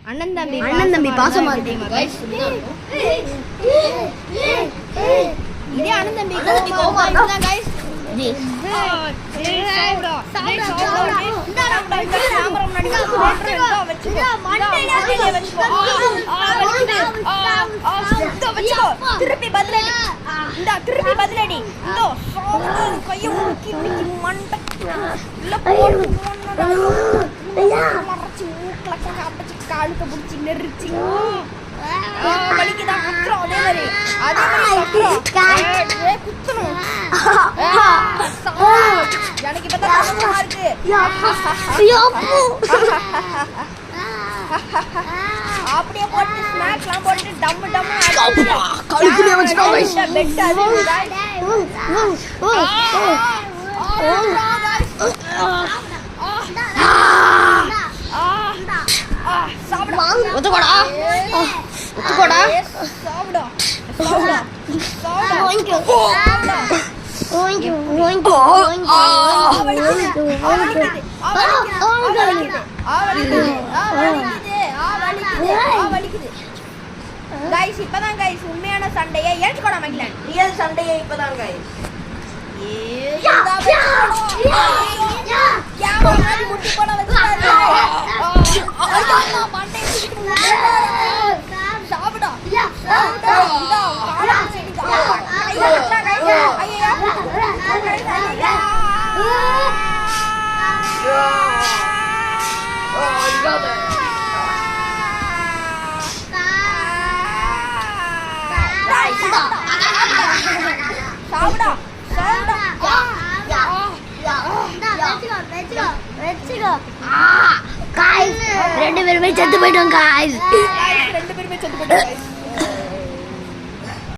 அண்ணன் தம்பி பாசமா இருக்கு இதே அண்ணன் தம்பி கோவமா இருந்தா गाइस திருப்பி பதிலடி கையை முக்கி மண்டை காலுக்கு பிடிச்சி நெரிச்சு வலிக்குதான் குத்துறோம் அதே மாதிரி குத்தணும் எனக்கு இப்பதான் சந்தோஷமா இருக்கு அப்படியே போட்டு ஸ்நாக்ஸ்லாம் போட்டு டம்மு கழுக்குலயே வச்சுக்கோ பெட் அது ஒத்துக்கோடா சாப்பிடா गाइस இப்பதான் गाइस உண்மையான சண்டையை ஏற்றுக்கோட மகிழன் ரியல் சண்டையை இப்பதான் गाइस முட்டி போட வச்சாரு சாப்பிடா ரெண்டு பேருமே செத்து போயிட்டோம் गाइस